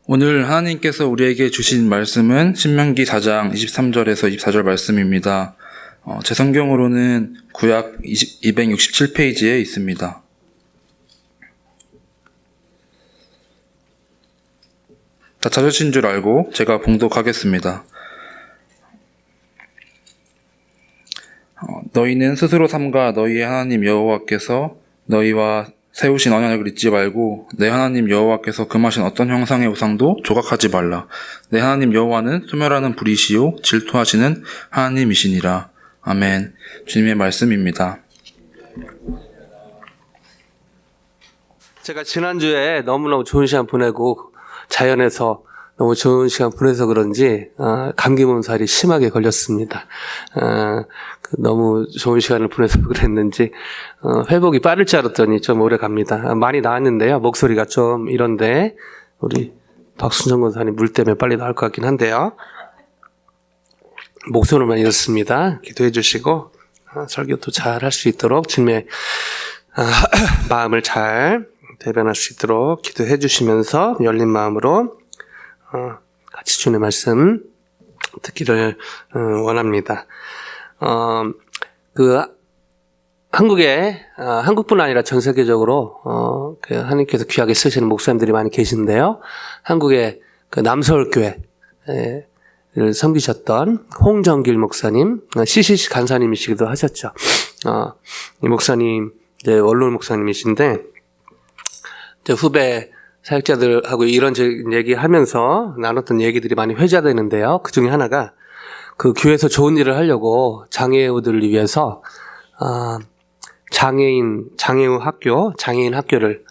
오늘 하나님께서 우리에게 주신 말씀은 신명기 4장 23절에서 24절 말씀입니다. 제 성경으로는 구약 267페이지에 있습니다. 다 찾으신 줄 알고 제가 봉독하겠습니다. 너희는 스스로 삼가 너희의 하나님 여호와께서 너희와 세우신 언약을 잊지 말고 내 하나님 여호와께서 금하신 어떤 형상의 우상도 조각하지 말라. 내 하나님 여호와는 소멸하는 불이시요 질투하시는 하나님이시니라. 아멘. 주님의 말씀입니다. 제가 지난주에 너무너무 좋은 시간 보내고 자연에서 너무 좋은 시간 보내서 그런지 감기 몸살이 심하게 걸렸습니다. 너무 좋은 시간을 보내서 그랬는지 회복이 빠를 줄 알았더니 좀 오래 갑니다. 많이 나았는데요. 목소리가 좀 이런데 우리 박순정 권사님 물 때문에 빨리 나을 것 같긴 한데요. 목소리만 이렇습니다. 기도해 주시고 설교도 잘 할 수 있도록 주님의 마음을 잘 대변할 수 있도록 기도해 주시면서 열린 마음으로 같이 주님의 말씀 듣기를 원합니다. 한국뿐 아니라 전 세계적으로 하나님께서 귀하게 쓰시는 목사님들이 많이 계신데요. 한국의 남서울교회를 섬기셨던 홍정길 목사님, CCC 간사님이시기도 하셨죠. 이 목사님, 원로 목사님이신데, 후배 사역자들하고 이런 얘기하면서 나눴던 얘기들이 많이 회자되는데요. 그 중에 하나가 그 교회에서 좋은 일을 하려고 장애우들을 위해서 장애인 학교를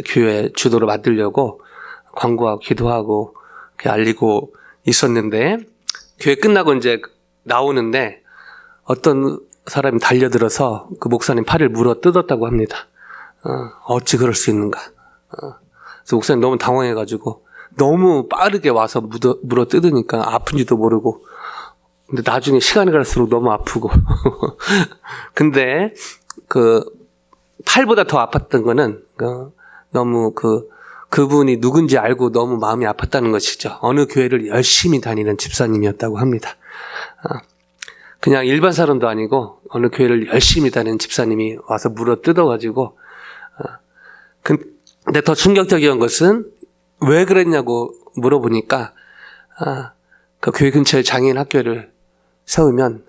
교회 주도로 만들려고 광고하고 기도하고 알리고 있었는데 교회 끝나고 이제 나오는데 어떤 사람이 달려들어서 그 목사님 팔을 물어 뜯었다고 합니다. 어찌 그럴 수 있는가. 그래서 목사님 너무 당황해가지고 너무 빠르게 와서 물어 뜯으니까 아픈지도 모르고 근데 나중에 시간이 갈수록 너무 아프고 근데 팔보다 더 아팠던 거는 너무 그분이 누군지 알고 너무 마음이 아팠다는 것이죠. 어느 교회를 열심히 다니는 집사님이었다고 합니다. 그냥 일반 사람도 아니고 어느 교회를 열심히 다니는 집사님이 와서 물어 뜯어가지고 근데 더 충격적인 것은 왜 그랬냐고 물어보니까 그 교회 근처에 장애인 학교를 세우면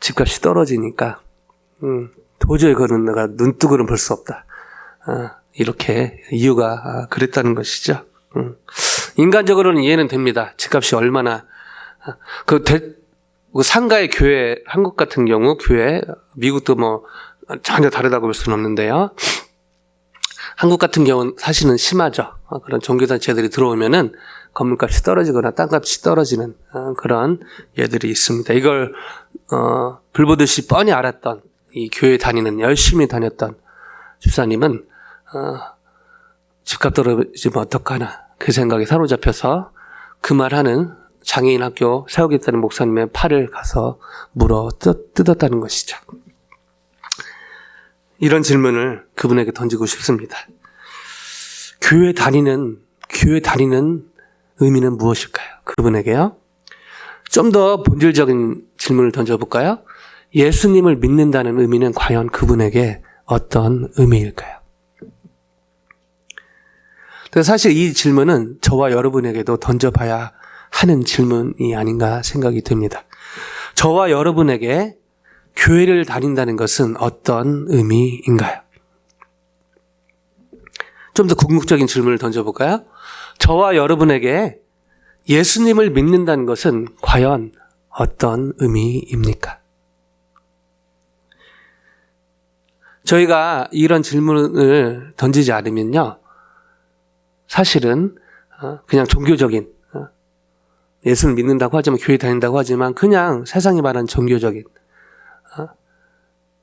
집값이 떨어지니까 도저히 그런 내가 눈뜨고는 볼 수 없다. 이렇게 이유가 그랬다는 것이죠. 인간적으로는 이해는 됩니다. 집값이 얼마나 상가의 교회, 한국 같은 경우 교회, 미국도 뭐 전혀 다르다고 볼 수는 없는데요. 한국 같은 경우는 사실은 심하죠. 그런 종교단체들이 들어오면은 건물값이 떨어지거나 땅값이 떨어지는 그런 예들이 있습니다. 이걸 불보듯이 뻔히 알았던 이 교회 다니는 열심히 다녔던 집사님은 집값 떨어지면 어떡하나 그 생각에 사로잡혀서 그 말하는 장애인 학교 세우겠다는 목사님의 팔을 가서 물어 뜯었다는 것이죠. 이런 질문을 그분에게 던지고 싶습니다. 교회 다니는 의미는 무엇일까요? 그분에게요. 좀 더 본질적인 질문을 던져볼까요? 예수님을 믿는다는 의미는 과연 그분에게 어떤 의미일까요? 사실 이 질문은 저와 여러분에게도 던져봐야 하는 질문이 아닌가 생각이 듭니다. 저와 여러분에게 교회를 다닌다는 것은 어떤 의미인가요? 좀 더 궁극적인 질문을 던져볼까요? 저와 여러분에게 예수님을 믿는다는 것은 과연 어떤 의미입니까? 저희가 이런 질문을 던지지 않으면요. 사실은 그냥 종교적인 예수를 믿는다고 하지만 교회 다닌다고 하지만 그냥 세상이 말하는 종교적인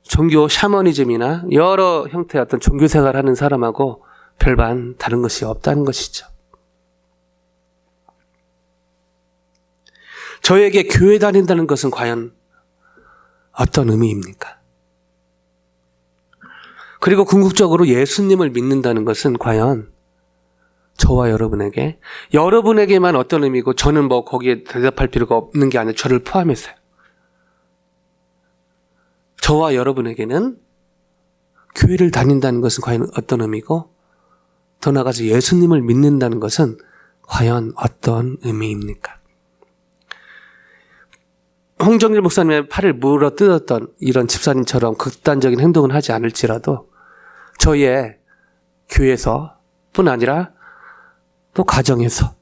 종교 샤머니즘이나 여러 형태의 어떤 종교 생활을 하는 사람하고 별반 다른 것이 없다는 것이죠. 저에게 교회 다닌다는 것은 과연 어떤 의미입니까? 그리고 궁극적으로 예수님을 믿는다는 것은 과연 저와 여러분에게만 어떤 의미고 저는 뭐 거기에 대답할 필요가 없는 게 아니라 저를 포함해서요. 저와 여러분에게는 교회를 다닌다는 것은 과연 어떤 의미고 더 나아가서 예수님을 믿는다는 것은 과연 어떤 의미입니까? 홍정일 목사님의 팔을 물어 뜯었던 이런 집사님처럼 극단적인 행동은 하지 않을지라도 저희의 교회에서 뿐 아니라 또 가정에서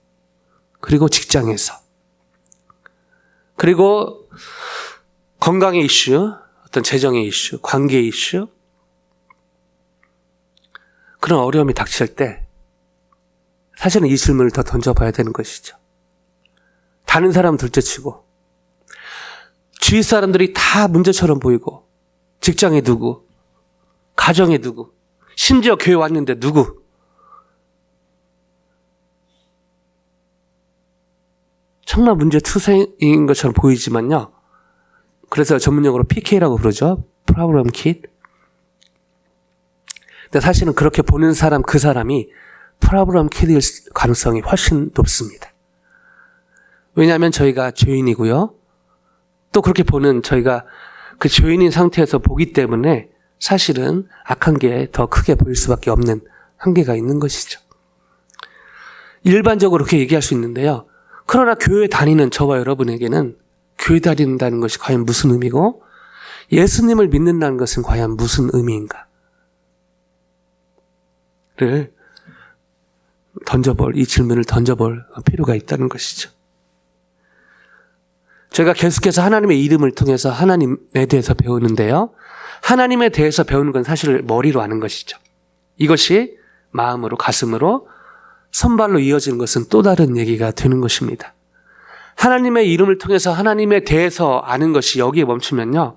그리고 직장에서 그리고 건강의 이슈, 어떤 재정의 이슈, 관계의 이슈 그런 어려움이 닥칠 때 사실은 이 질문을 더 던져봐야 되는 것이죠. 다른 사람 둘째치고 주위 사람들이 다 문제처럼 보이고 직장에 누구, 가정에 누구, 심지어 교회 왔는데 누구 정말 문제투성인 것처럼 보이지만요. 그래서 전문용어로 PK라고 부르죠. Problem Kid. 근데 사실은 그렇게 보는 사람 그 사람이 Problem Kid일 가능성이 훨씬 높습니다. 왜냐하면 저희가 죄인이고요. 또 그렇게 보는 저희가 그 죄인인 상태에서 보기 때문에 사실은 악한 게 더 크게 보일 수밖에 없는 한계가 있는 것이죠. 일반적으로 그렇게 얘기할 수 있는데요. 그러나 교회 다니는 저와 여러분에게는 교회 다닌다는 것이 과연 무슨 의미고 예수님을 믿는다는 것은 과연 무슨 의미인가? 이 질문을 던져볼 필요가 있다는 것이죠. 저희가 계속해서 하나님의 이름을 통해서 하나님에 대해서 배우는데요. 하나님에 대해서 배우는 건 사실 머리로 아는 것이죠. 이것이 마음으로, 가슴으로, 손발로 이어지는 것은 또 다른 얘기가 되는 것입니다. 하나님의 이름을 통해서 하나님에 대해서 아는 것이 여기에 멈추면요.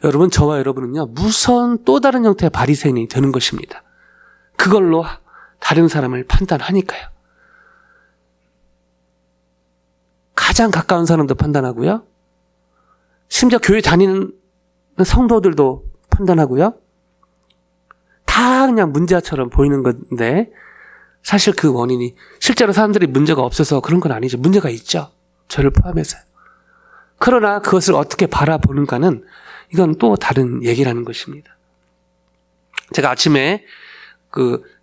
여러분, 저와 여러분은요. 무서운 또 다른 형태의 바리새인이 되는 것입니다. 그걸로 다른 사람을 판단하니까요. 가장 가까운 사람도 판단하고요. 심지어 교회 다니는 성도들도 판단하고요. 다 그냥 문제처럼 보이는 건데 사실 그 원인이 실제로 사람들이 문제가 없어서 그런 건 아니죠. 문제가 있죠. 저를 포함해서요. 그러나 그것을 어떻게 바라보는가는 이건 또 다른 얘기라는 것입니다. 제가 아침에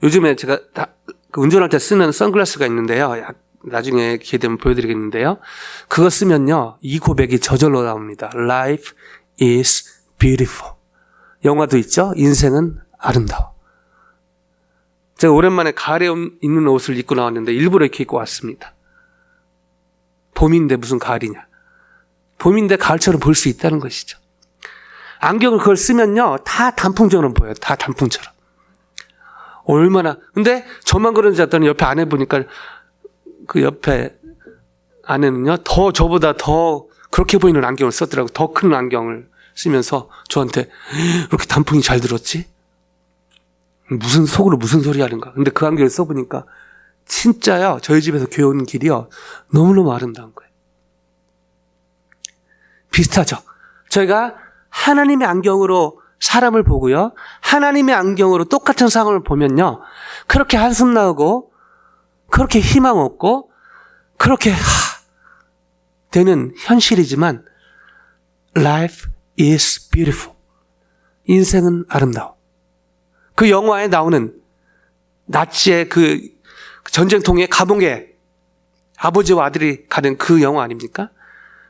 요즘에 제가 운전할 때 쓰는 선글라스가 있는데요. 나중에 기회 되면 보여드리겠는데요. 그거 쓰면요. 이 고백이 저절로 나옵니다. Life is beautiful. 영화도 있죠. 인생은 아름다워. 제가 오랜만에 가을에 입는 옷을 입고 나왔는데 일부러 이렇게 입고 왔습니다. 봄인데 무슨 가을이냐. 봄인데 가을처럼 볼 수 있다는 것이죠. 안경을 그걸 쓰면요. 다 단풍처럼 보여요. 다 단풍처럼. 얼마나. 근데 저만 그런지 알았더니 옆에 아내 보니까 그 옆에 아내는요. 저보다 더 그렇게 보이는 안경을 썼더라고요. 더 큰 안경을 쓰면서 저한테 이렇게 단풍이 잘 들었지? 속으로 무슨 소리 하는가. 근데 그 안경을 써보니까 진짜요. 저희 집에서 교회 오는 길이요. 너무너무 아름다운 거예요. 비슷하죠. 저희가 하나님의 안경으로 사람을 보고요. 하나님의 안경으로 똑같은 상황을 보면요. 그렇게 한숨 나오고 그렇게 희망 없고 그렇게 되는 현실이지만 Life is beautiful. 인생은 아름다워. 그 영화에 나오는 나치의 그 전쟁통에 감옥에 아버지와 아들이 가는 그 영화 아닙니까?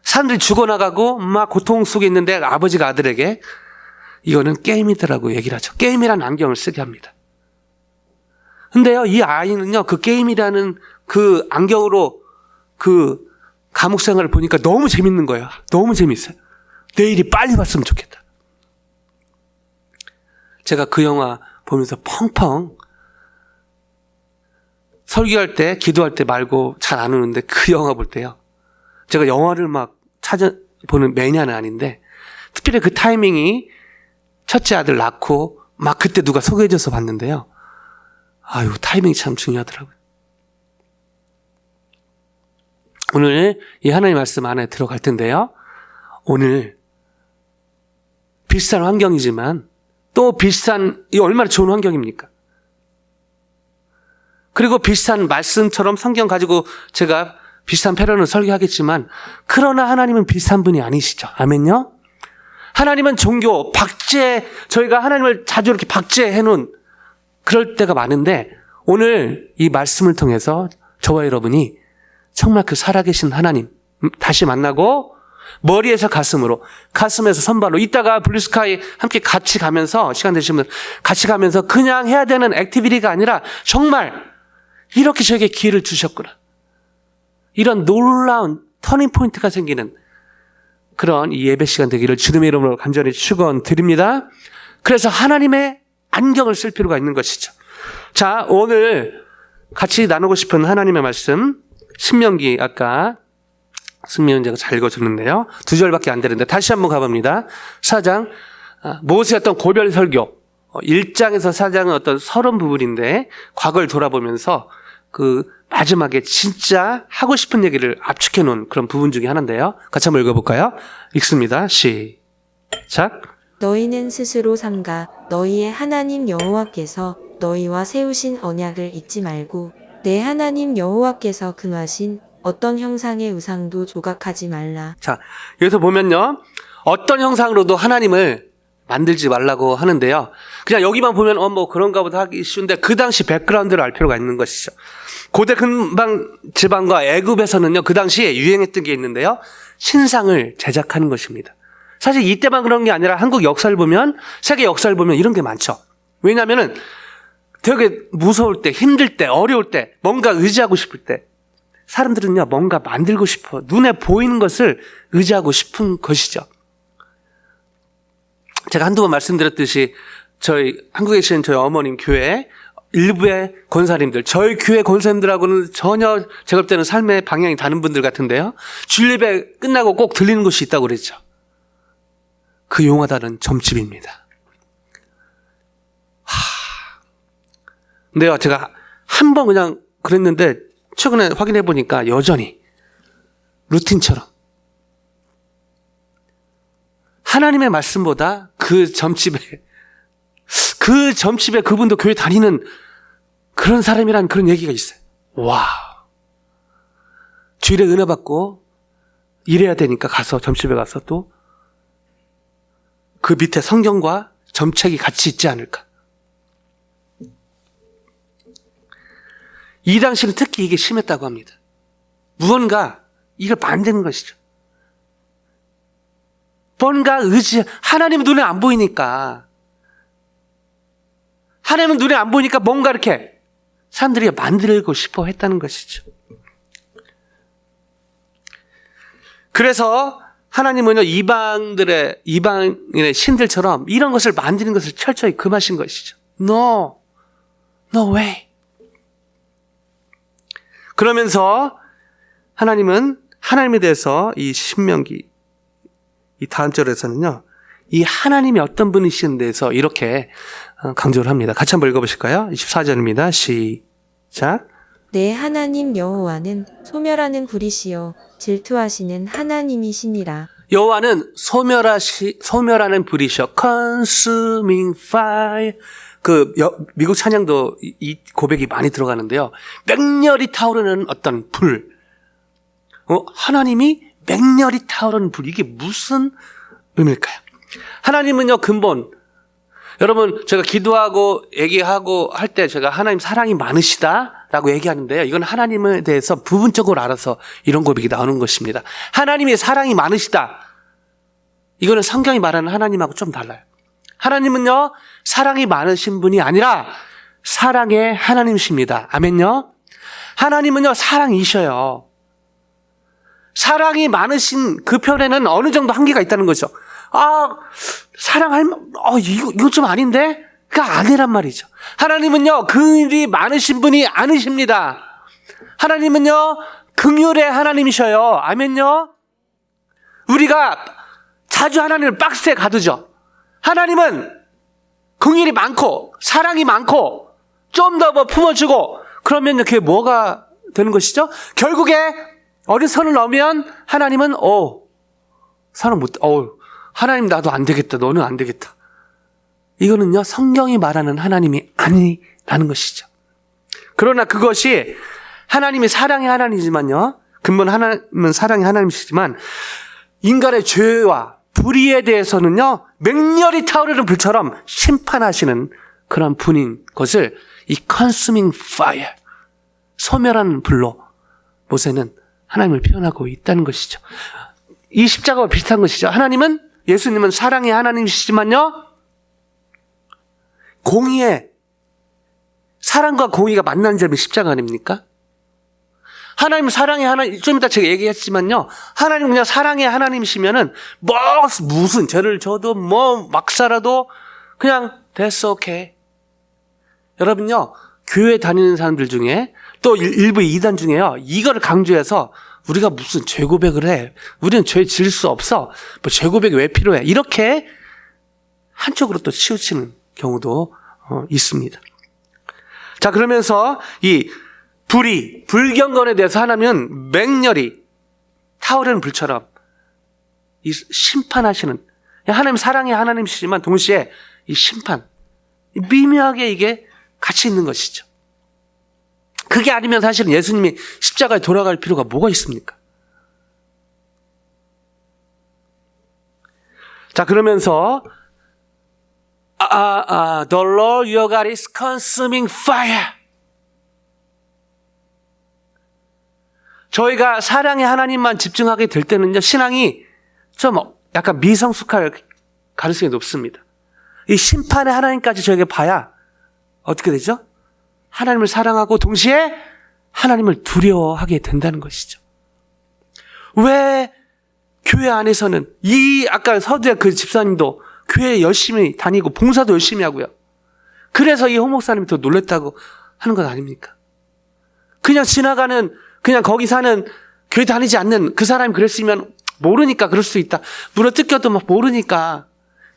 사람들이 죽어나가고 막 고통 속에 있는데 아버지가 아들에게 이거는 게임이더라고 얘기를 하죠. 게임이라는 안경을 쓰게 합니다. 근데요, 이 아이는요, 그 게임이라는 그 안경으로 그 감옥 생활을 보니까 너무 재밌는 거예요. 너무 재밌어요. 내일이 빨리 왔으면 좋겠다. 제가 그 영화 보면서 펑펑 설교할 때, 기도할 때 말고 잘 안 우는데 그 영화 볼 때요. 제가 영화를 막 찾아보는 매니아는 아닌데 특별히 그 타이밍이 첫째 아들 낳고 막 그때 누가 소개해줘서 봤는데요. 아유, 타이밍이 참 중요하더라고요. 오늘 이 하나님의 말씀 안에 들어갈 텐데요. 오늘 비슷한 환경이지만 또 비슷한, 이 얼마나 좋은 환경입니까? 그리고 비슷한 말씀처럼 성경 가지고 제가 비슷한 패런을 설교하겠지만 그러나 하나님은 비슷한 분이 아니시죠. 아멘요? 하나님은 종교, 박제, 저희가 하나님을 자주 이렇게 박제해 놓은 그럴 때가 많은데 오늘 이 말씀을 통해서 저와 여러분이 정말 그 살아계신 하나님 다시 만나고 머리에서 가슴으로, 가슴에서 선발로, 이따가 블루스카이 함께 같이 가면서 시간 되시면 같이 가면서 그냥 해야 되는 액티비티가 아니라 정말 이렇게 저에게 기회를 주셨구나. 이런 놀라운 터닝 포인트가 생기는 그런 이 예배 시간 되기를 주님의 이름으로 간절히 축원드립니다. 그래서 하나님의 안경을 쓸 필요가 있는 것이죠. 자, 오늘 같이 나누고 싶은 하나님의 말씀 신명기, 아까 승리는 제가 잘 읽어줬는데요. 2절밖에 안 되는데 다시 한번 가봅니다. 4장 모세의 어떤 고별 설교 1장에서 4장은 어떤 서론 부분인데 과거를 돌아보면서 그 마지막에 진짜 하고 싶은 얘기를 압축해 놓은 그런 부분 중에 하나인데요. 같이 한번 읽어볼까요? 읽습니다. 시작. 너희는 스스로 삼가 너희의 하나님 여호와께서 너희와 세우신 언약을 잊지 말고 내 하나님 여호와께서 금하신 어떤 형상의 우상도 조각하지 말라. 자, 여기서 보면요. 어떤 형상으로도 하나님을 만들지 말라고 하는데요. 그냥 여기만 보면 뭐 그런가 보다 하기 쉬운데 그 당시 백그라운드를 알 필요가 있는 것이죠. 고대 근방 지방과 애굽에서는요. 그 당시에 유행했던 게 있는데요. 신상을 제작하는 것입니다. 사실 이때만 그런 게 아니라 한국 역사를 보면, 세계 역사를 보면 이런 게 많죠. 왜냐하면은 되게 무서울 때, 힘들 때, 어려울 때, 뭔가 의지하고 싶을 때 사람들은요, 뭔가 만들고 싶어. 눈에 보이는 것을 의지하고 싶은 것이죠. 제가 한두 번 말씀드렸듯이 저희 한국에 계신 저희 어머님 교회 일부의 권사님들, 저희 교회 권사님들하고는 전혀 제가 볼 때는 삶의 방향이 다른 분들 같은데요. 주일 예배 끝나고 꼭 들리는 곳이 있다고 그랬죠. 그 용하다는 점집입니다. 근데요, 제가 한 번 그냥 그랬는데 최근에 확인해 보니까 여전히 루틴처럼 하나님의 말씀보다 그 점집에 그분도 교회 다니는 그런 사람이란 그런 얘기가 있어요. 와, 주일에 은혜 받고 일해야 되니까 가서 점집에 가서 또 그 밑에 성경과 점책이 같이 있지 않을까. 이 당시는 특히 이게 심했다고 합니다. 무언가 이걸 만드는 것이죠. 뭔가 하나님은 눈에 안 보이니까 뭔가 이렇게 사람들이 만들고 싶어 했다는 것이죠. 그래서 하나님은요, 이방인의 신들처럼 이런 것을 만드는 것을 철저히 금하신 것이죠. No way. 그러면서 하나님은 하나님에 대해서 이 신명기 이 다음 절에서는요, 이 하나님이 어떤 분이신 데서 이렇게 강조를 합니다. 같이 한번 읽어보실까요? 24절입니다. 시작. 내 하나님 여호와는 소멸하는 불이시요 질투하시는 하나님이시니라. 여호와는 소멸하는 불이셔. consuming fire. 미국 찬양도 이 고백이 많이 들어가는데요. 맹렬히 타오르는 어떤 불. 하나님이 맹렬히 타오르는 불. 이게 무슨 의미일까요? 하나님은요, 근본. 여러분, 제가 기도하고 얘기하고 할 때 제가 하나님 사랑이 많으시다라고 얘기하는데요. 이건 하나님에 대해서 부분적으로 알아서 이런 고백이 나오는 것입니다. 하나님의 사랑이 많으시다. 이거는 성경이 말하는 하나님하고 좀 달라요. 하나님은요, 사랑이 많으신 분이 아니라 사랑의 하나님이십니다. 아멘요? 하나님은요, 사랑이셔요. 사랑이 많으신 그 편에는 어느 정도 한계가 있다는 거죠. 이거 좀 아닌데? 그가 아니란 말이죠. 하나님은요, 긍휼이 많으신 분이 아니십니다. 하나님은요, 긍휼의 하나님이셔요. 아멘요? 우리가 자주 하나님을 박스에 가두죠. 하나님은 긍휼이 많고 사랑이 많고 좀 더 품어주고 그러면 그게 뭐가 되는 것이죠? 결국에 어린 선을 넘으면 하나님은 하나님 나도 안 되겠다. 너는 안 되겠다. 이거는요, 성경이 말하는 하나님이 아니라는 것이죠. 그러나 그것이 하나님이 사랑의 하나님이지만요. 근본 하나님은 사랑의 하나님이시지만 인간의 죄와 불의에 대해서는요. 맹렬히 타오르는 불처럼 심판하시는 그런 분인 것을 이 consuming fire, 소멸하는 불로 모세는 하나님을 표현하고 있다는 것이죠. 이 십자가와 비슷한 것이죠. 하나님은, 예수님은 사랑의 하나님이시지만요. 공의의, 사랑과 공의가 만나는 점이 십자가 아닙니까? 하나님은 사랑의 하나님, 좀 이따 제가 얘기했지만요. 하나님은 그냥 사랑의 하나님이시면은, 무슨 죄를 져도, 막 살아도, 그냥, that's okay. 여러분요, 교회 다니는 사람들 중에, 또 일부 이단 중에요, 이거를 강조해서, 우리가 무슨 죄 고백을 해. 우리는 죄 지을 수 없어. 뭐 죄 고백이 왜 필요해. 이렇게 한쪽으로 또 치우치는 경우도 있습니다. 자, 그러면서 이 불경건에 대해서 하나님은 맹렬히 타오르는 불처럼 이 심판하시는, 하나님 사랑의 하나님이시지만 동시에 이 심판, 미묘하게 이게 같이 있는 것이죠. 그게 아니면 사실은 예수님이 십자가에 돌아갈 필요가 뭐가 있습니까? 자, 그러면서 The Lord your God is consuming fire. 저희가 사랑의 하나님만 집중하게 될 때는요, 신앙이 좀 약간 미성숙할 가능성이 높습니다. 이 심판의 하나님까지 저에게 봐야 어떻게 되죠? 하나님을 사랑하고 동시에 하나님을 두려워하게 된다는 것이죠. 왜 교회 안에서는 아까 서두에 그 집사님도 교회 열심히 다니고 봉사도 열심히 하고요. 그래서 이 홍목사님이 더 놀랬다고 하는 것 아닙니까? 그냥 지나가는, 그냥 거기 사는, 교회 다니지 않는 그 사람이 그랬으면 모르니까 그럴 수 있다. 물어 뜯겨도 막 모르니까.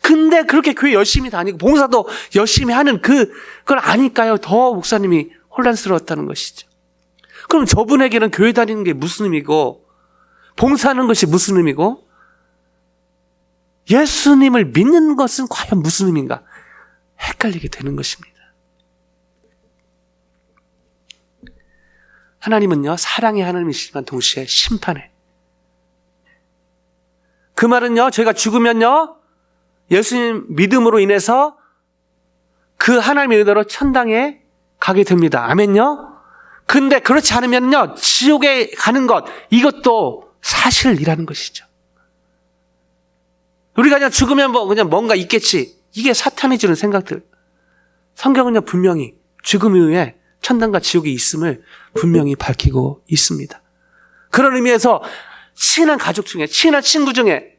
근데 그렇게 교회 열심히 다니고 봉사도 열심히 하는 그걸 아니까요. 더 목사님이 혼란스러웠다는 것이죠. 그럼 저분에게는 교회 다니는 게 무슨 의미고, 봉사하는 것이 무슨 의미고, 예수님을 믿는 것은 과연 무슨 의미인가? 헷갈리게 되는 것입니다. 하나님은요, 사랑의 하나님이시지만 동시에 심판해. 그 말은요, 저희가 죽으면요, 예수님 믿음으로 인해서 그 하나님의 은혜로 천당에 가게 됩니다. 아멘요? 근데 그렇지 않으면요, 지옥에 가는 것, 이것도 사실이라는 것이죠. 우리가 그냥 죽으면 그냥 뭔가 있겠지. 이게 사탄이 주는 생각들. 성경은요, 분명히 죽음 이후에 천당과 지옥이 있음을 분명히 밝히고 있습니다. 그런 의미에서 친한 가족 중에, 친한 친구 중에,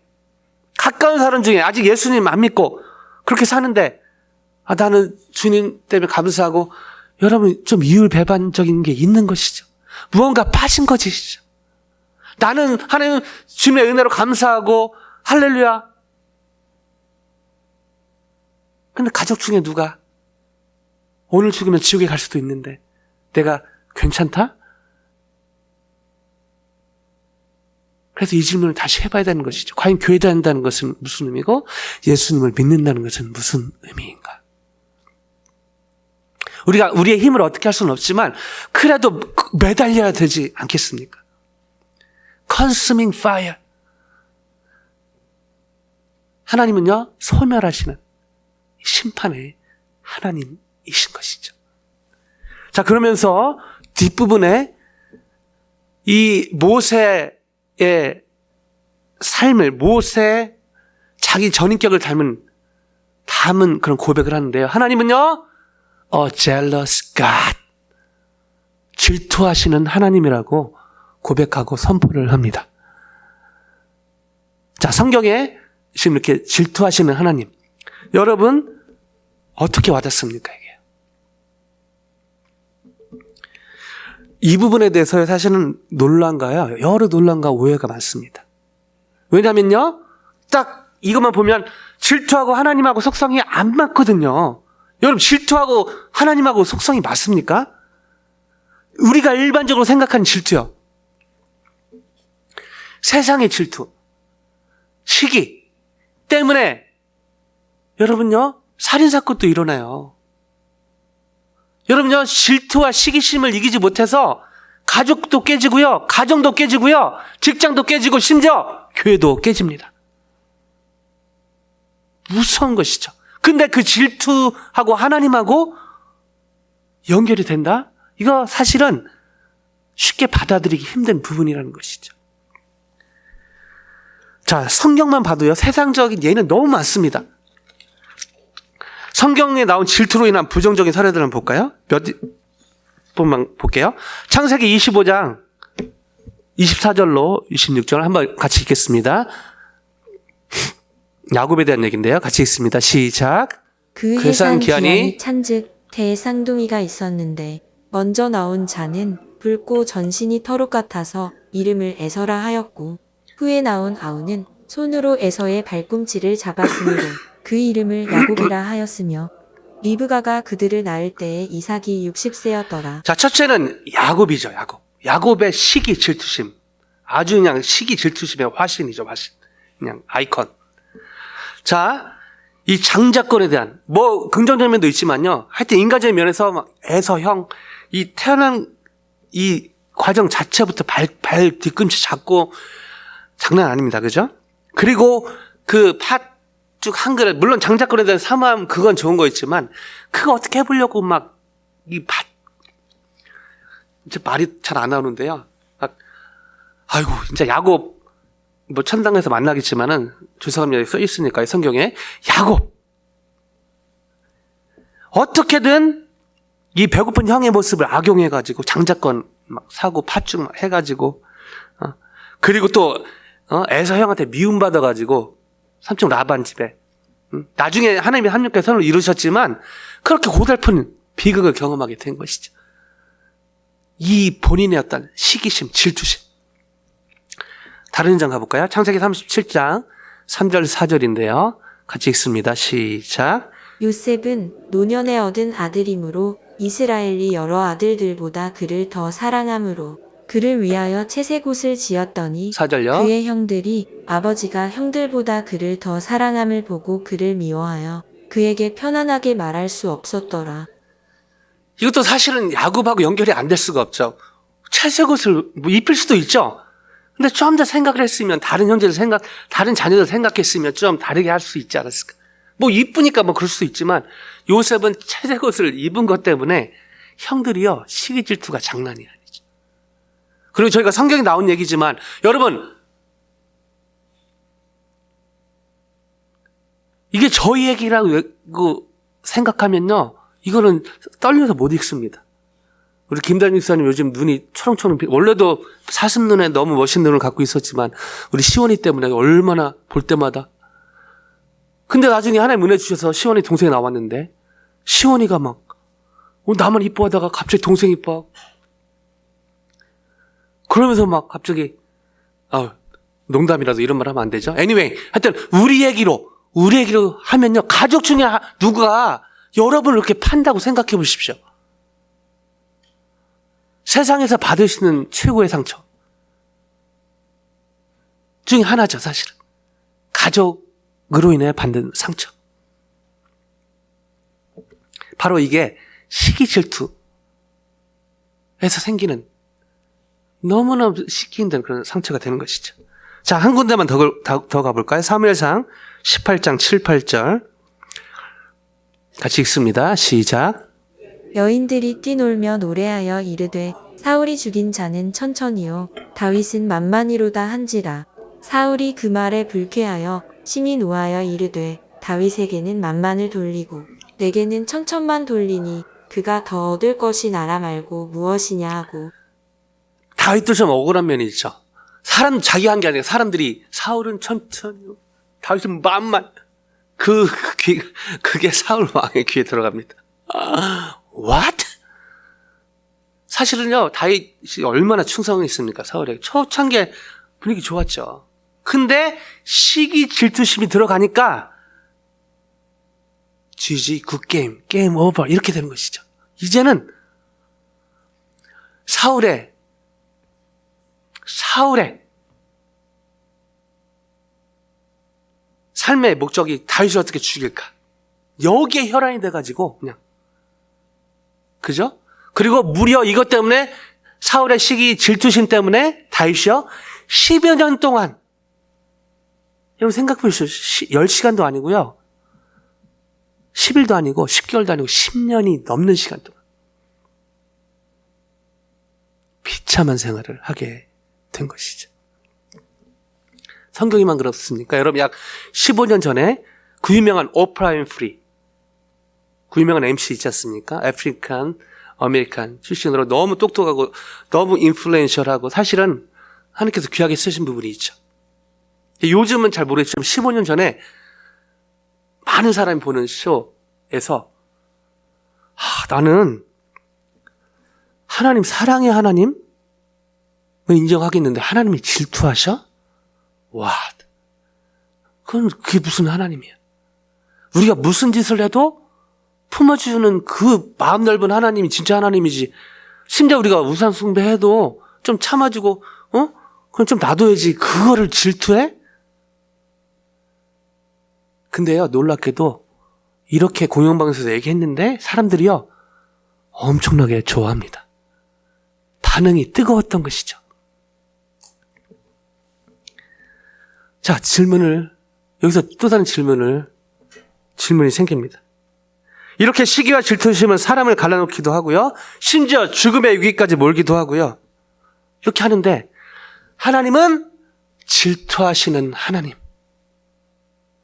가까운 사람 중에 아직 예수님 안 믿고 그렇게 사는데, 나는 주님 때문에 감사하고, 여러분 좀 이율배반적인 게 있는 것이죠. 무언가 빠진 것이죠. 나는 하나님 주님의 은혜로 감사하고 할렐루야. 근데 가족 중에 누가 오늘 죽으면 지옥에 갈 수도 있는데 내가 괜찮다? 그래서 이 질문을 다시 해봐야 되는 것이죠. 과연 교회 다닌다는 것은 무슨 의미고 예수님을 믿는다는 것은 무슨 의미인가? 우리가 우리의 힘을 어떻게 할 수는 없지만 그래도 매달려야 되지 않겠습니까? Consuming fire. 하나님은요, 소멸하시는 심판의 하나님이신 것이죠. 자, 그러면서 뒷부분에 이 모세의 삶을, 모세의 자기 전인격을 담은 그런 고백을 하는데요. 하나님은요, jealous God, 질투하시는 하나님이라고 고백하고 선포를 합니다. 자, 성경에 지금 이렇게 질투하시는 하나님, 여러분 어떻게 와닿습니까? 이게 이 부분에 대해서 사실은 논란가요, 여러 논란과 오해가 많습니다. 왜냐면요, 딱 이것만 보면 질투하고 하나님하고 속성이 안 맞거든요. 여러분, 질투하고 하나님하고 속성이 맞습니까? 우리가 일반적으로 생각하는 질투요, 세상의 질투, 시기 때문에 여러분요, 살인사건도 일어나요. 여러분요, 질투와 시기심을 이기지 못해서 가족도 깨지고요, 가정도 깨지고요, 직장도 깨지고 심지어 교회도 깨집니다. 무서운 것이죠. 근데 그 질투하고 하나님하고 연결이 된다? 이거 사실은 쉽게 받아들이기 힘든 부분이라는 것이죠. 자, 성경만 봐도요, 세상적인 예는 너무 많습니다. 성경에 나온 질투로 인한 부정적인 사례들을 한번 볼까요? 몇 번만 볼게요. 창세기 25장 24절로 26절 한번 같이 읽겠습니다. 야곱에 대한 얘기인데요. 같이 읽습니다. 시작. 그 해산 기한이 찬즉 대에 쌍둥이가 있었는데 먼저 나온 자는 붉고 전신이 터록 같아서 이름을 에서라 하였고 후에 나온 아우는 손으로 에서의 발꿈치를 잡았으므로 그 이름을 야곱이라 하였으며 리브가가 그들을 낳을 때에 이삭이 60세였더라. 자, 첫째는 야곱이죠. 야곱의 시기 질투심. 아주 그냥 시기 질투심의 화신이죠. 화신. 그냥 아이콘. 자, 이 장자권에 대한 뭐 긍정적인 면도 있지만요. 하여튼 인간적인 면에서 막 에서 형, 이 태어난 이 과정 자체부터 발 뒤꿈치 잡고 장난 아닙니다. 그죠? 그리고 그 팥죽 한 그릇, 물론 장자권에 대한 사모함 그건 좋은 거 있지만 그거 어떻게 해보려고 막 이 이제 말이 잘 안 나오는데요. 아이고 진짜 야곱 뭐 천당에서 만나겠지만은 죄송합니다. 써 있으니까요. 성경에 야곱 어떻게든 이 배고픈 형의 모습을 악용해가지고 장자권 막 사고 팥죽 막 해가지고 그리고 또 에서 형한테 미움받아가지고 삼촌 라반 집에 나중에 하나님이 합력해 선을 이루셨지만 그렇게 고달픈 비극을 경험하게 된 것이죠. 이 본인의 어떤 시기심, 질투심. 다른 장 가볼까요? 창세기 37장 3절 4절인데요. 같이 읽습니다. 시작. 요셉은 노년에 얻은 아들이므로 이스라엘이 여러 아들들보다 그를 더 사랑함으로 그를 위하여 채색옷을 지었더니 4절요. 그의 형들이 아버지가 형들보다 그를 더 사랑함을 보고 그를 미워하여 그에게 편안하게 말할 수 없었더라. 이것도 사실은 야곱하고 연결이 안 될 수가 없죠. 채색옷을 뭐 입힐 수도 있죠. 근데 좀 더 생각을 했으면 다른 자녀들 생각했으면 좀 다르게 할 수 있지 않았을까. 뭐 이쁘니까 뭐 그럴 수도 있지만 요셉은 채색옷을 입은 것 때문에 형들이요 시기 질투가 장난이 아니죠. 그리고 저희가 성경에 나온 얘기지만 여러분 이게 저희 얘기라고 생각하면요 이거는 떨려서 못 읽습니다. 우리 김다니 목사님 요즘 눈이 초롱초롱 원래도 사슴눈에 너무 멋있는 눈을 갖고 있었지만 우리 시원이 때문에 얼마나 볼 때마다 근데 나중에 하나님 은혜 주셔서 시원이 동생이 나왔는데 시원이가 막 나만 이뻐하다가 갑자기 동생 이뻐하고 그러면서 막 갑자기 농담이라도 이런 말 하면 안 되죠. Anyway 하여튼 우리 얘기로 하면요 가족 중에 누가 여러분을 이렇게 판다고 생각해 보십시오. 세상에서 받으시는 최고의 상처 중에 하나죠. 사실은 가족으로 인해 받는 상처. 바로 이게 시기 질투에서 생기는 너무나 씻기 힘든 그런 상처가 되는 것이죠. 자, 한 군데만 더 가볼까요? 사무엘상 18장 7, 8절 같이 읽습니다. 시작. 여인들이 뛰놀며 노래하여 이르되 사울이 죽인 자는 천천히요 다윗은 만만히로다 한지라. 사울이 그 말에 불쾌하여 심히 노하여 이르되 다윗에게는 만만을 돌리고 내게는 천천만 돌리니 그가 더 얻을 것이 나라 말고 무엇이냐 하고. 다윗도 좀 억울한 면이 있죠. 자기 한 게 아니라 사람들이 사울은 천천히요 다윗은 만만. 그게 사울 왕의 귀에 들어갑니다. What? 사실은요, 다윗이 얼마나 충성했습니까, 사울에게. 초창기에 분위기 좋았죠. 근데 시기 질투심이 들어가니까 GG, 굿게임, 게임 오버 이렇게 되는 것이죠. 이제는 사울의 삶의 목적이 다윗을 어떻게 죽일까? 여기에 혈안이 돼가지고 그냥 그죠? 그리고 무려 이것 때문에 사울의 시기 질투심 때문에 다윗이요 10여 년 동안, 여러분 생각해 보시죠. 10시간도 아니고요 10일도 아니고 10개월도 아니고 10년이 넘는 시간 동안 비참한 생활을 하게 된 것이죠. 성경이만 그렇습니까? 여러분 약 15년 전에 그 유명한 오프라 윈프리, 그 유명한 MC 있지 않습니까? 아프리칸 아메리칸 출신으로 너무 똑똑하고 너무 인플루엔셜하고 사실은 하나님께서 귀하게 쓰신 부분이 있죠. 요즘은 잘 모르겠지만 15년 전에 많은 사람이 보는 쇼에서 나는 하나님 사랑의 하나님을 인정하겠는데 하나님이 질투하셔? 와, 그게 무슨 하나님이야? 우리가 무슨 짓을 해도 품어주는 그 마음 넓은 하나님이 진짜 하나님이지. 심지어 우리가 우상 숭배해도 좀 참아주고 그럼 좀 놔둬야지. 그거를 질투해? 근데요, 놀랍게도 이렇게 공영방송에서 얘기했는데 사람들이요 엄청나게 좋아합니다. 반응이 뜨거웠던 것이죠. 자, 여기서 또 다른 질문이 생깁니다. 이렇게 시기와 질투심은 사람을 갈라놓기도 하고요. 심지어 죽음의 위기까지 몰기도 하고요. 이렇게 하는데 하나님은 질투하시는 하나님.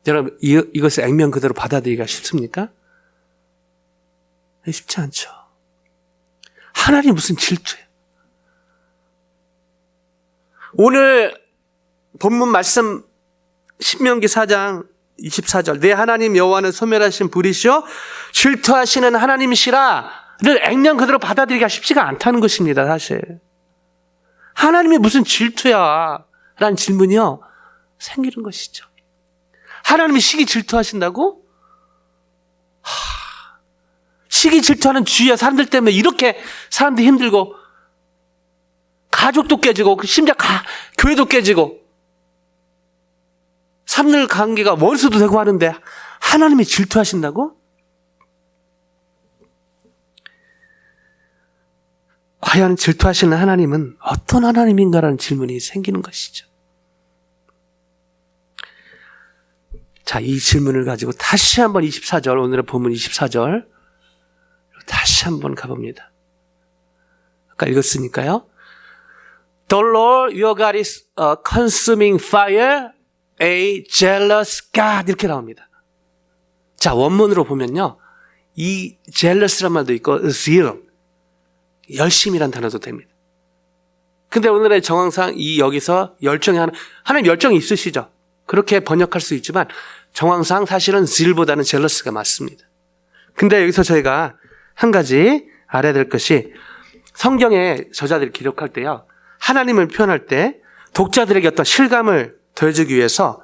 여러분 이것을 액면 그대로 받아들이기가 쉽습니까? 쉽지 않죠. 하나님 무슨 질투예요. 오늘 본문 말씀 신명기 4장 24절 내 하나님 여호와는 소멸하신 불이시요 질투하시는 하나님이시라를 액면 그대로 받아들이기가 쉽지가 않다는 것입니다. 사실 하나님이 무슨 질투야 라는 질문이요 생기는 것이죠. 하나님이 시기 질투하신다고? 시기 질투하는 주위에 사람들 때문에 이렇게 사람들이 힘들고 가족도 깨지고 심지어 교회도 깨지고 삼늘 관계가 원수도 되고 하는데 하나님이 질투하신다고? 과연 질투하시는 하나님은 어떤 하나님인가라는 질문이 생기는 것이죠. 자, 이 질문을 가지고 다시 한번 24절, 오늘의 본문 24절 다시 한번 가봅니다. 아까 읽었으니까요. The Lord your God is a consuming fire, a jealous God 이렇게 나옵니다. 자, 원문으로 보면요. 이 jealous란 말도 있고 zeal, 열심이란 단어도 됩니다. 근데 오늘의 정황상 여기서 열정이 하나님 열정이 있으시죠. 그렇게 번역할 수 있지만 정황상 사실은 zeal보다는 jealous가 맞습니다. 근데 여기서 저희가 한 가지 알아야 될 것이 성경의 저자들이 기록할 때요. 하나님을 표현할 때 독자들에게 어떤 실감을 더해주기 위해서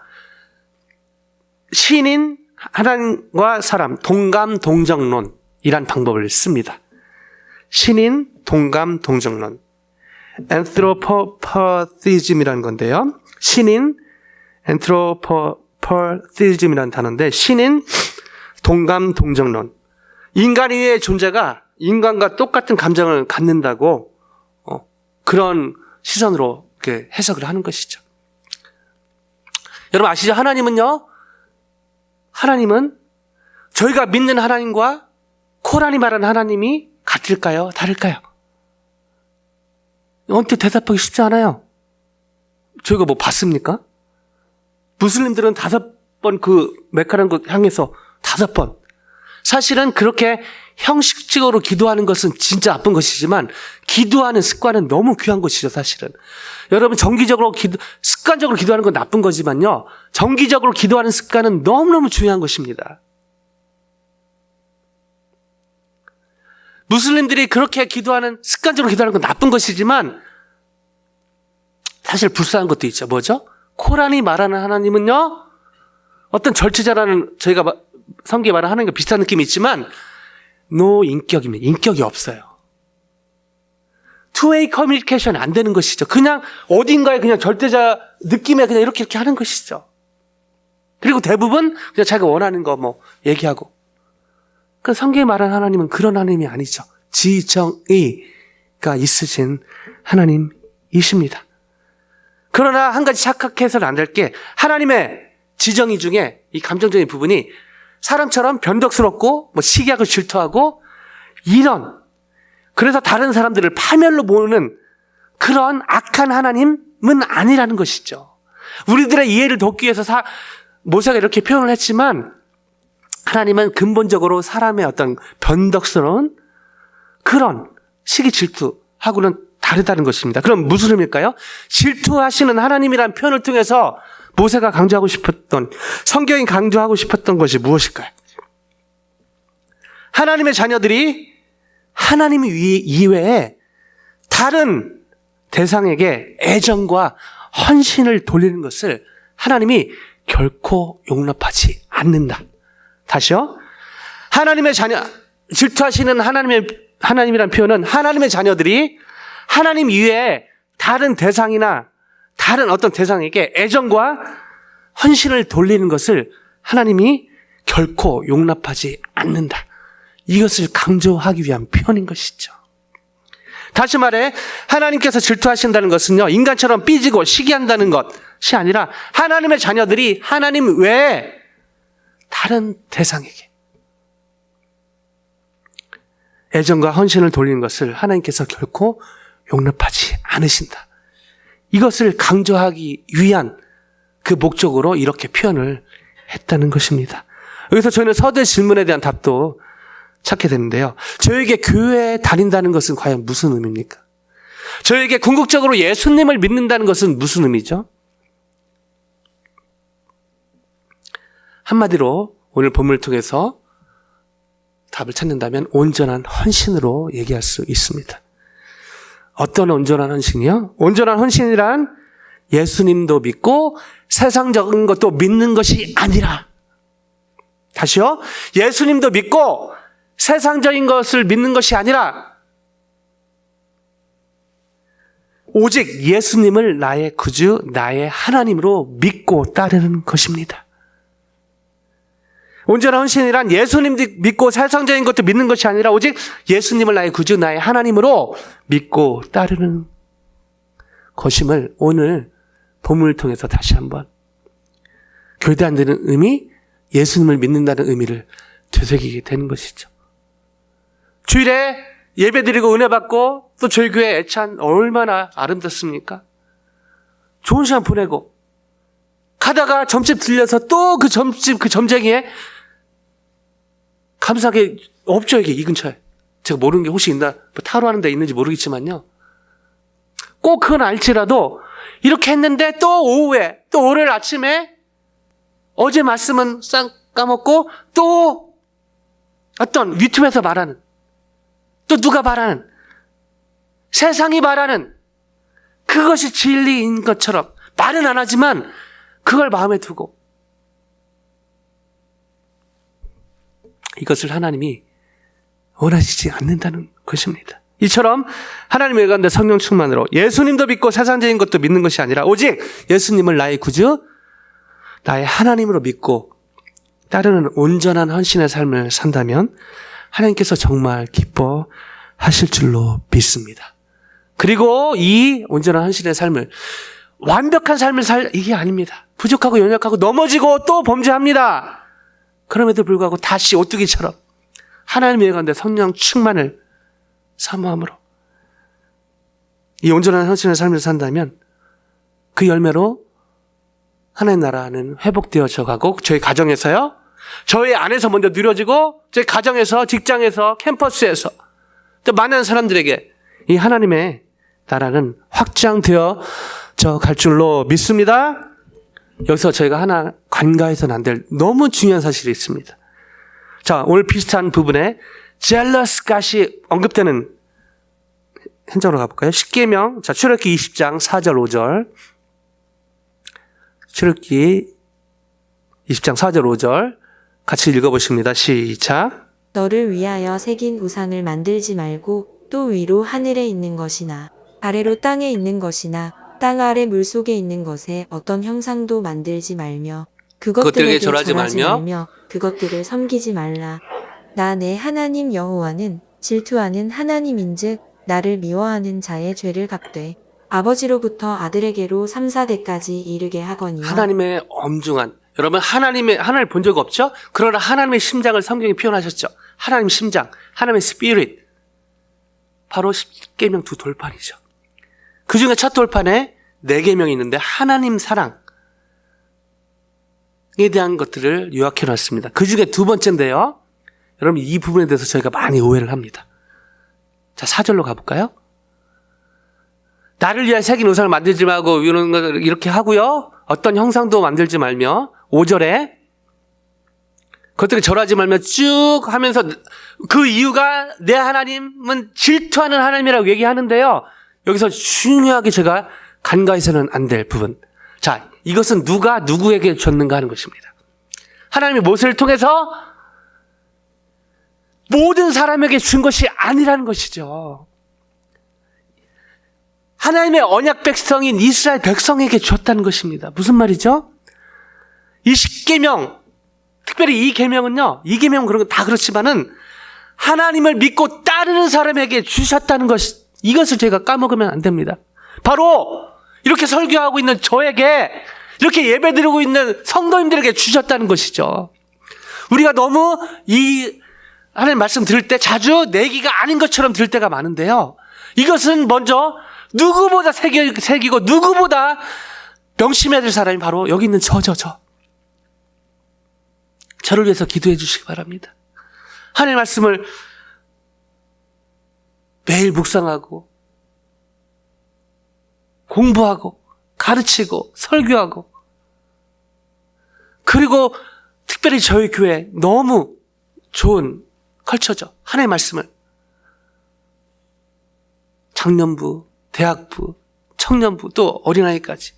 신인 하나님과 사람 동감 동정론이란 방법을 씁니다. 신인 동감 동정론 anthropomorphism이라는 건데요. 신인 anthropomorphism이라는 단어인데 신인 동감 동정론 인간 위의 존재가 인간과 똑같은 감정을 갖는다고 그런 시선으로 이렇게 해석을 하는 것이죠. 여러분 아시죠? 하나님은 저희가 믿는 하나님과 코란이 말하는 하나님이 같을까요? 다를까요? 언뜻 대답하기 쉽지 않아요. 저희가 뭐 봤습니까? 무슬림들은 5번 그 메카라는 곳 향해서 5번. 사실은 그렇게 형식적으로 기도하는 것은 진짜 나쁜 것이지만 기도하는 습관은 너무 귀한 것이죠, 사실은. 여러분 습관적으로 기도하는 건 나쁜 거지만요. 정기적으로 기도하는 습관은 너무너무 중요한 것입니다. 무슬림들이 그렇게 습관적으로 기도하는 건 나쁜 것이지만 사실 불쌍한 것도 있죠. 뭐죠? 코란이 말하는 하나님은요. 어떤 절제자라는 저희가 성경에 말하는 하나님과 비슷한 느낌이 있지만 인격입니다. 인격이 없어요. 투웨이 커뮤니케이션 안 되는 것이죠. 그냥 어딘가에 그냥 절대자 느낌에 그냥 이렇게 하는 것이죠. 그리고 대부분 그냥 자기가 원하는 거 얘기하고. 그 성경에 말하는 하나님은 그런 하나님이 아니죠. 지정의가 있으신 하나님이십니다. 그러나 한 가지 착각해서는 안 될 게 하나님의 지정의 중에 이 감정적인 부분이 사람처럼 변덕스럽고 뭐 시기하고 질투하고 이런 그래서 다른 사람들을 파멸로 보는 그런 악한 하나님은 아니라는 것이죠. 우리들의 이해를 돕기 위해서 모세가 이렇게 표현을 했지만 하나님은 근본적으로 사람의 어떤 변덕스러운 그런 시기 질투하고는 다르다는 것입니다. 그럼 무슨 의미일까요? 질투하시는 하나님이라는 표현을 통해서 모세가 강조하고 싶었던, 성경이 강조하고 싶었던 것이 무엇일까요? 하나님의 자녀들이 하나님 이외에 다른 대상에게 애정과 헌신을 돌리는 것을 하나님이 결코 용납하지 않는다. 다시요. 하나님의 자녀, 질투하시는 하나님이란 표현은 하나님의 자녀들이 하나님 이외에 다른 대상이나 다른 어떤 대상에게 애정과 헌신을 돌리는 것을 하나님이 결코 용납하지 않는다. 이것을 강조하기 위한 표현인 것이죠. 다시 말해 하나님께서 질투하신다는 것은요, 인간처럼 삐지고 시기한다는 것이 아니라 하나님의 자녀들이 하나님 외에 다른 대상에게 애정과 헌신을 돌리는 것을 하나님께서 결코 용납하지 않으신다. 이것을 강조하기 위한 그 목적으로 이렇게 표현을 했다는 것입니다. 여기서 저희는 서두의 질문에 대한 답도 찾게 되는데요. 저에게 교회에 다닌다는 것은 과연 무슨 의미입니까? 저에게 궁극적으로 예수님을 믿는다는 것은 무슨 의미죠? 한마디로 오늘 본문을 통해서 답을 찾는다면 온전한 헌신으로 얘기할 수 있습니다. 어떤 온전한 헌신이요? 온전한 헌신이란 예수님도 믿고 세상적인 것도 믿는 것이 아니라, 다시요. 예수님도 믿고 세상적인 것을 믿는 것이 아니라 오직 예수님을 나의 구주, 나의 하나님으로 믿고 따르는 것입니다. 온전한 헌신이란 예수님도 믿고 세상적인 것도 믿는 것이 아니라 오직 예수님을 나의 구주, 나의 하나님으로 믿고 따르는 것임을 오늘 본문을 통해서 다시 한번 교대한다는 의미, 예수님을 믿는다는 의미를 되새기게 되는 것이죠. 주일에 예배드리고 은혜 받고 또 저희 교회 애찬 얼마나 아름답습니까? 좋은 시간 보내고 가다가 점집 들려서 또 그 점집 그 점쟁이에 감사하게 없죠, 이게 이 근처에. 제가 모르는 게 혹시 있나, 뭐 타로 하는 데 있는지 모르겠지만요. 꼭 그건 알지라도 이렇게 했는데 또 오후에 또 월요일 아침에 어제 말씀은 싹 까먹고 또 어떤 유튜브에서 말하는, 또 누가 말하는, 세상이 말하는 그것이 진리인 것처럼 말은 안 하지만 그걸 마음에 두고 이것을 하나님이 원하시지 않는다는 것입니다. 이처럼 하나님의 가운데 성령 충만으로 예수님도 믿고 세상적인 것도 믿는 것이 아니라 오직 예수님을 나의 구주, 나의 하나님으로 믿고 따르는 온전한 헌신의 삶을 산다면 하나님께서 정말 기뻐하실 줄로 믿습니다. 그리고 이 온전한 헌신의 삶을, 완벽한 삶을 이게 아닙니다. 부족하고 연약하고 넘어지고 또 범죄합니다. 그럼에도 불구하고 다시 오뚜기처럼 하나님의 가운데 성령 충만을 사모함으로 이 온전한 헌신의 삶을 산다면 그 열매로 하나님 나라는 회복되어져 가고 저희 가정에서요, 저희 안에서 먼저 누려지고 저희 가정에서, 직장에서, 캠퍼스에서 또 많은 사람들에게 이 하나님의 나라는 확장되어져 갈 줄로 믿습니다. 여기서 저희가 하나 간과해서는 안 될 너무 중요한 사실이 있습니다. 자, 오늘 비슷한 부분에 jealous God이 언급되는 현장으로 가볼까요? 십계명, 자, 출애굽기 20장 4절 5절. 출애굽기 20장 4절 5절 같이 읽어보십니다. 시작. 너를 위하여 새긴 우상을 만들지 말고 또 위로 하늘에 있는 것이나 아래로 땅에 있는 것이나 땅 아래 물속에 있는 것에 어떤 형상도 만들지 말며 그것들에게 절하지 말며 그것들을 섬기지 말라. 나 내 하나님 여호와는 질투하는 하나님인즉 나를 미워하는 자의 죄를 갚되 아버지로부터 아들에게로 3, 4대까지 이르게 하거니와. 하나님의 엄중한, 여러분 하나님을 본 적 없죠? 그러나 하나님의 심장을 성경에 표현하셨죠. 하나님 심장, 하나님의 스피릿, 바로 십계명 두 돌판이죠. 그 중에 첫 돌판에 4계명이 있는데 하나님 사랑에 대한 것들을 요약해 놨습니다. 그 중에 두 번째인데요, 여러분 이 부분에 대해서 저희가 많이 오해를 합니다. 자, 4절로 가볼까요? 나를 위한 새긴 우상을 만들지 말고 이런 것을 이렇게 하고요, 어떤 형상도 만들지 말며, 5절에 그것들이 절하지 말며 쭉 하면서 그 이유가 내 하나님은 질투하는 하나님이라고 얘기하는데요, 여기서 중요하게 제가 간과해서는 안 될 부분, 자, 이것은 누가 누구에게 줬는가 하는 것입니다. 하나님이 모세를 통해서 모든 사람에게 준 것이 아니라는 것이죠. 하나님의 언약 백성인 이스라엘 백성에게 줬다는 것입니다. 무슨 말이죠? 이 십계명, 특별히 이 계명은요, 이 계명은 그런 건 다 그렇지만은 하나님을 믿고 따르는 사람에게 주셨다는 것, 이것을 제가 까먹으면 안 됩니다. 바로 이렇게 설교하고 있는 저에게, 이렇게 예배드리고 있는 성도님들에게 주셨다는 것이죠. 우리가 너무 이 하나님 말씀 들을 때 자주 내기가 아닌 것처럼 들을 때가 많은데요, 이것은 먼저 누구보다 새기고 누구보다 명심해야 될 사람이 바로 여기 있는 저를 위해서 기도해 주시기 바랍니다. 하나님의 말씀을 매일 묵상하고 공부하고 가르치고 설교하고, 그리고 특별히 저희 교회 너무 좋은 컬처죠. 하나님의 말씀을 청년부, 대학부, 청년부, 또 어린아이까지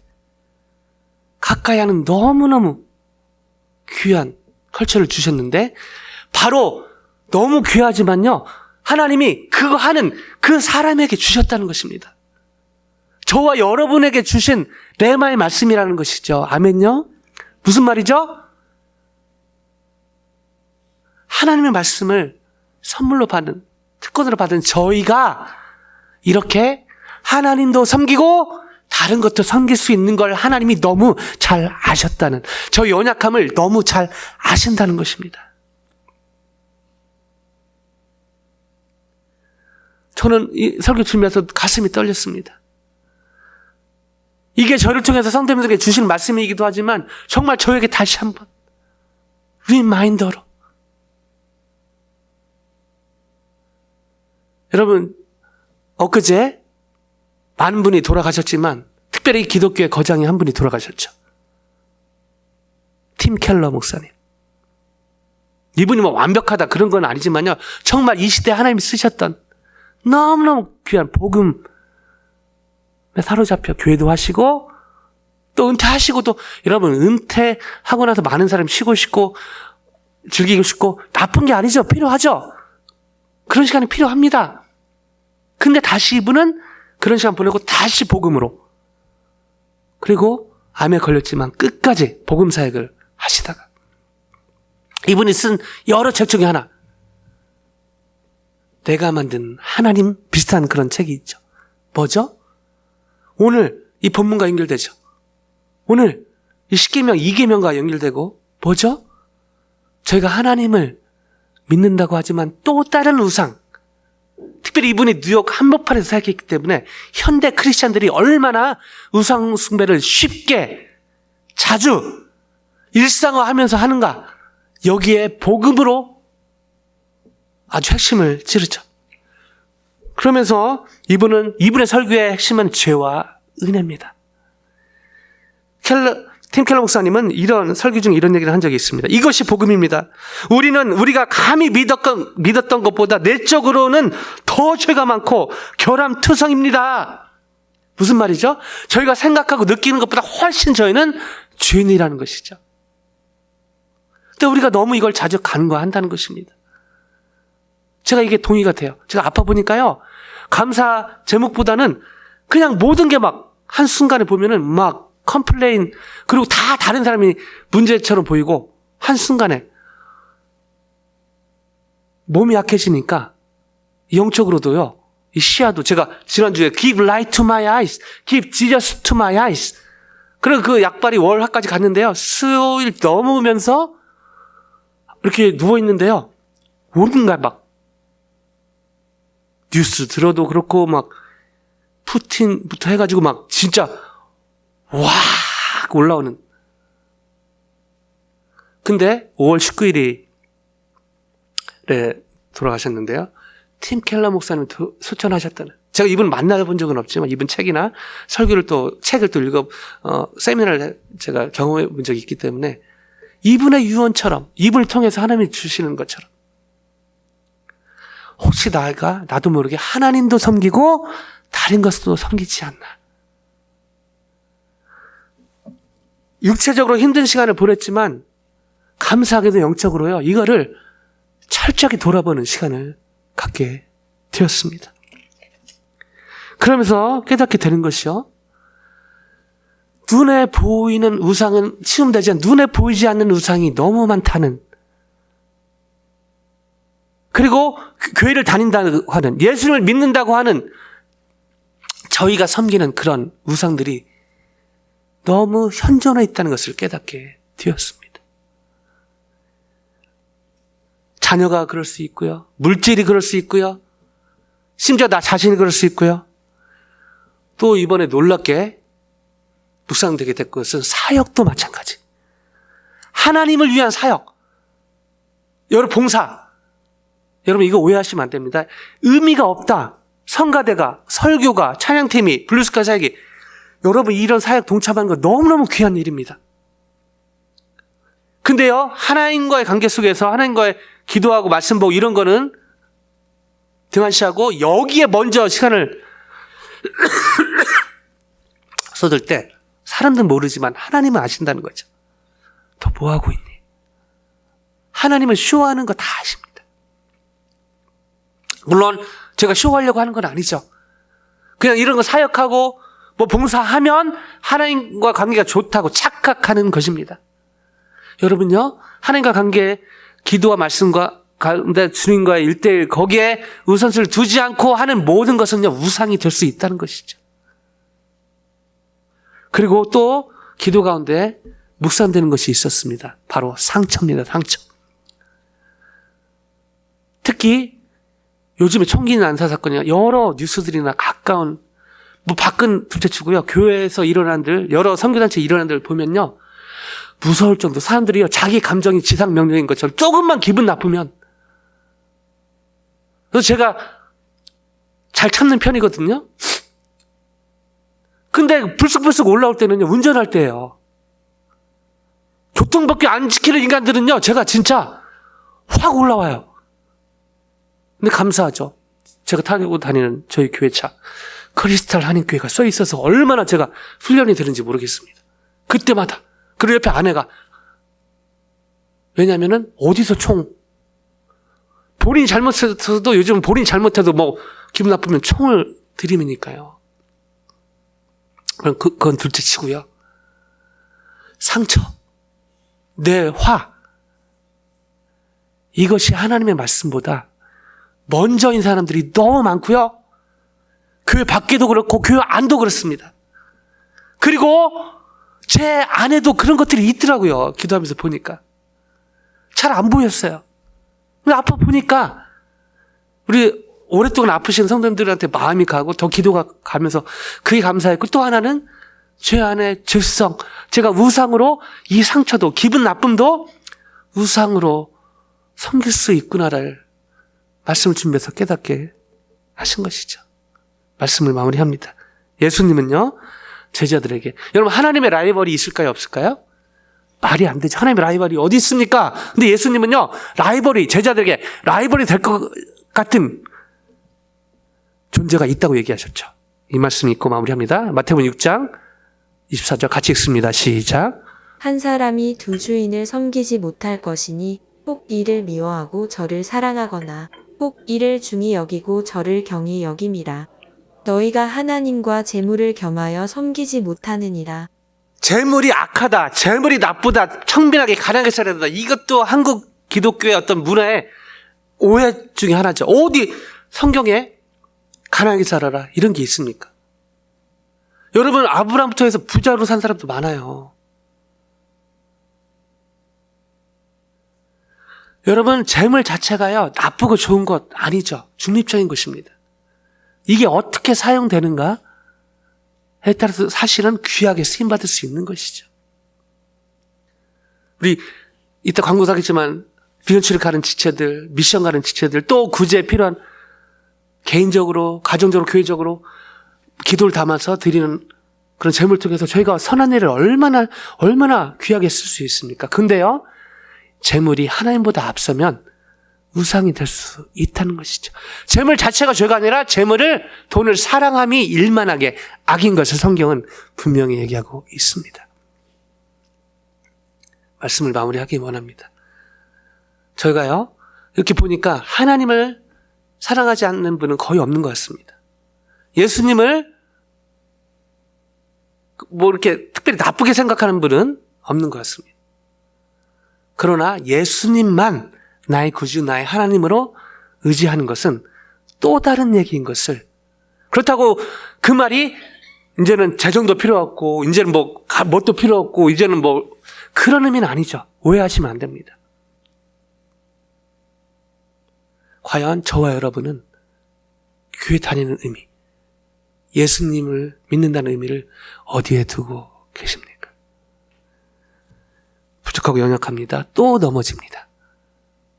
가까이 하는 너무너무 귀한 컬처를 주셨는데, 바로 너무 귀하지만요, 하나님이 그거 하는 그 사람에게 주셨다는 것입니다. 저와 여러분에게 주신 레마의 말씀이라는 것이죠. 아멘요? 무슨 말이죠? 하나님의 말씀을 선물로 받은, 특권으로 받은 저희가 이렇게 하나님도 섬기고 다른 것도 섬길 수 있는 걸 하나님이 너무 잘 아셨다는, 저희 연약함을 너무 잘 아신다는 것입니다. 저는 이 설교 들으면서 가슴이 떨렸습니다. 이게 저를 통해서 성도님들에게 주신 말씀이기도 하지만 정말 저에게 다시 한번 리마인더로, 여러분 엊그제 많은 분이 돌아가셨지만 특별히 기독교의 거장이 한 분이 돌아가셨죠. 팀 켈러 목사님. 이분이 뭐 완벽하다 그런 건 아니지만요, 정말 이 시대에 하나님이 쓰셨던 너무너무 귀한 복음에 사로잡혀 교회도 하시고, 또 은퇴하시고도, 여러분 은퇴하고 나서 많은 사람이 쉬고 싶고 즐기고 싶고 나쁜 게 아니죠. 필요하죠. 그런 시간이 필요합니다. 근데 다시 이분은 그런 시간 보내고 다시 복음으로, 그리고 암에 걸렸지만 끝까지 복음 사역을 하시다가, 이분이 쓴 여러 책 중에 하나, 내가 만든 하나님 비슷한 그런 책이 있죠. 뭐죠? 오늘 이 본문과 연결되죠. 오늘 이 십계명 2계명과 연결되고, 뭐죠? 저희가 하나님을 믿는다고 하지만 또 다른 우상, 특별히 이분이 뉴욕 한복판에서 살았기 때문에 현대 크리스찬들이 얼마나 우상 숭배를 쉽게 자주 일상화하면서 하는가, 여기에 복음으로 아주 핵심을 찌르죠. 그러면서 이분의 설교의 핵심은 죄와 은혜입니다. 팀 켈러 목사님은 이런 설교 중에 이런 얘기를 한 적이 있습니다. 이것이 복음입니다. 우리가 감히 믿었던 것보다 내적으로는 더 죄가 많고 결함투성입니다. 무슨 말이죠? 저희가 생각하고 느끼는 것보다 훨씬 저희는 죄인이라는 것이죠. 근데 우리가 너무 이걸 자주 간과한다는 것입니다. 제가 이게 동의가 돼요. 제가 아파 보니까요, 감사 제목보다는 그냥 모든 게 막 한순간에 보면은 막 컴플레인, 그리고 다 다른 사람이 문제처럼 보이고, 한순간에 몸이 약해지니까 영적으로도요. 이 시야도 제가 지난주에 give light to my eyes, give Jesus to my eyes. 그리고 그 약발이 월화까지 갔는데요. 수요일 넘으면서 이렇게 누워있는데요. 뭔가 막 뉴스 들어도 그렇고 막 푸틴부터 해가지고 막 진짜 와 올라오는. 근데 5월 19일에 돌아가셨는데요. 팀 켈러 목사님 소천하셨다는. 제가 이분 만나본 적은 없지만 이분 책이나 설교를 또 책을 또 세미나를 제가 경험해 본 적이 있기 때문에 이분의 유언처럼 이분을 통해서 하나님이 주시는 것처럼 혹시 나도 모르게 하나님도 섬기고 다른 것도 섬기지 않나. 육체적으로 힘든 시간을 보냈지만 감사하게도 영적으로요. 이거를 철저하게 돌아보는 시간을 갖게 되었습니다. 그러면서 깨닫게 되는 것이요. 눈에 보이는 우상은 치움되지 않는, 눈에 보이지 않는 우상이 너무 많다는. 그리고 교회를 다닌다고 하는, 예수님을 믿는다고 하는 저희가 섬기는 그런 우상들이 너무 현존해 있다는 것을 깨닫게 되었습니다. 자녀가 그럴 수 있고요. 물질이 그럴 수 있고요. 심지어 나 자신이 그럴 수 있고요. 또 이번에 놀랍게 묵상되게 된 것은 사역도 마찬가지. 하나님을 위한 사역. 여러분 봉사. 여러분 이거 오해하시면 안 됩니다. 의미가 없다. 성가대가, 설교가, 찬양팀이, 블루스카 사역이. 여러분 이런 사역 동참하는 거 너무너무 귀한 일입니다. 근데요. 하나님과의 관계 속에서 하나님과의 기도하고 말씀 보고 이런 거는 등한시하고 여기에 먼저 시간을 쏟을 때 사람들은 모르지만 하나님은 아신다는 거죠. 너 뭐하고 있니? 하나님은 쇼하는 거 다 아십니다. 물론 제가 쇼하려고 하는 건 아니죠. 그냥 이런 거 사역하고 뭐 봉사하면 하나님과 관계가 좋다고 착각하는 것입니다. 여러분요. 하나님과 관계 기도와 말씀과 가운데 주님과의 1:1 거기에 우선순위를 두지 않고 하는 모든 것은요. 우상이 될 수 있다는 것이죠. 그리고 또 기도 가운데 묵상되는 것이 있었습니다. 바로 상처입니다. 상처. 특히 요즘에 총기 난사 사건이나 여러 뉴스들이나 가까운 뭐 밖은 둘째치고요. 교회에서 일어난 들 여러 선교단체 일어난 들 보면요. 무서울 정도 사람들이요. 자기 감정이 지상명령인 것처럼 조금만 기분 나쁘면 그래서 제가 잘 참는 편이거든요. 근데 불쑥불쑥 올라올 때는요. 운전할 때예요. 교통법규 안 지키는 인간들은요. 제가 진짜 확 올라와요. 근데 감사하죠. 제가 타고 다니는 저희 교회차 크리스탈 한인교회가 써 있어서 얼마나 제가 훈련이 되는지 모르겠습니다. 그때마다. 그리고 옆에 아내가 왜냐면은 어디서 본인이 잘못해도 요즘 본인이 잘못해도 뭐 기분 나쁘면 총을 들이미니까요. 그건 둘째 치고요. 상처, 내 화 이것이 하나님의 말씀보다 먼저인 사람들이 너무 많고요. 교회 밖에도 그렇고 교회 안도 그렇습니다. 그리고 제 안에도 그런 것들이 있더라고요. 기도하면서 보니까. 잘 안 보였어요. 근데 아파 보니까 우리 오랫동안 아프신 성도님들한테 마음이 가고 더 기도가 가면서 그게 감사했고 또 하나는 제 안에 죄성, 제가 우상으로 이 상처도 기분 나쁨도 우상으로 섬길 수 있구나를 말씀을 준비해서 깨닫게 하신 것이죠. 말씀을 마무리합니다. 예수님은요. 제자들에게 여러분 하나님의 라이벌이 있을까요? 없을까요? 말이 안 되죠. 하나님의 라이벌이 어디 있습니까? 근데 예수님은요. 제자들에게 라이벌이 될 것 같은 존재가 있다고 얘기하셨죠. 이 말씀 읽고 마무리합니다. 마태복음 6장 24절 같이 읽습니다. 시작. 한 사람이 두 주인을 섬기지 못할 것이니 혹 이를 미워하고 저를 사랑하거나 혹 이를 중히 여기고 저를 경히 여김이라. 너희가 하나님과 재물을 겸하여 섬기지 못하느니라. 재물이 악하다, 재물이 나쁘다, 청빈하게 가난하게 살아야 된다. 이것도 한국 기독교의 어떤 문화의 오해 중에 하나죠. 어디 성경에 가난하게 살아라 이런 게 있습니까? 여러분, 아브라함부터 해서 부자로 산 사람도 많아요. 여러분, 재물 자체가요, 나쁘고 좋은 것 아니죠. 중립적인 것입니다. 이게 어떻게 사용되는가에 따라서 사실은 귀하게 쓰임받을 수 있는 것이죠. 우리 이따 광고 사겠지만 비언치를 가는 지체들, 미션 가는 지체들, 또 구제에 필요한 개인적으로, 가정적으로, 교회적으로 기도를 담아서 드리는 그런 재물 통해서 저희가 선한 일을 얼마나 귀하게 쓸 수 있습니까? 근데요, 재물이 하나님보다 앞서면 우상이 될 수 있다는 것이죠. 재물 자체가 죄가 아니라 돈을 사랑함이 일만하게 악인 것을 성경은 분명히 얘기하고 있습니다. 말씀을 마무리하기 원합니다. 저희가요, 이렇게 보니까 하나님을 사랑하지 않는 분은 거의 없는 것 같습니다. 예수님을 이렇게 특별히 나쁘게 생각하는 분은 없는 것 같습니다. 그러나 예수님만 나의 구주, 나의 하나님으로 의지하는 것은 또 다른 얘기인 것을, 그렇다고 그 말이 이제는 재정도 필요 없고 이제는 뭣도 필요 없고 이제는 그런 의미는 아니죠. 오해하시면 안 됩니다. 과연 저와 여러분은 교회 다니는 의미, 예수님을 믿는다는 의미를 어디에 두고 계십니까? 부족하고 연약합니다. 또 넘어집니다.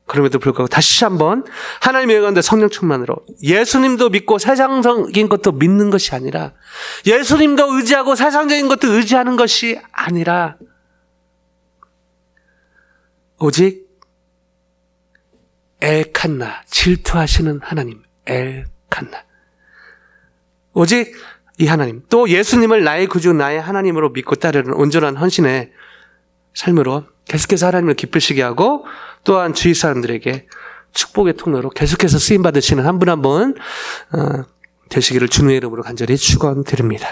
그럼에도 불구하고 다시 한번 하나님의 가운데 성령 충만으로 예수님도 믿고 세상적인 것도 믿는 것이 아니라, 예수님도 의지하고 세상적인 것도 의지하는 것이 아니라, 오직 엘칸나, 질투하시는 하나님, 엘칸나, 오직 이 하나님, 또 예수님을 나의 구주, 나의 하나님으로 믿고 따르는 온전한 헌신의 삶으로 계속해서 하나님을 기쁘시게 하고, 또한 주위 사람들에게 축복의 통로로 계속해서 쓰임받으시는 한 분 한 분 되시기를 주님의 이름으로 간절히 축원드립니다.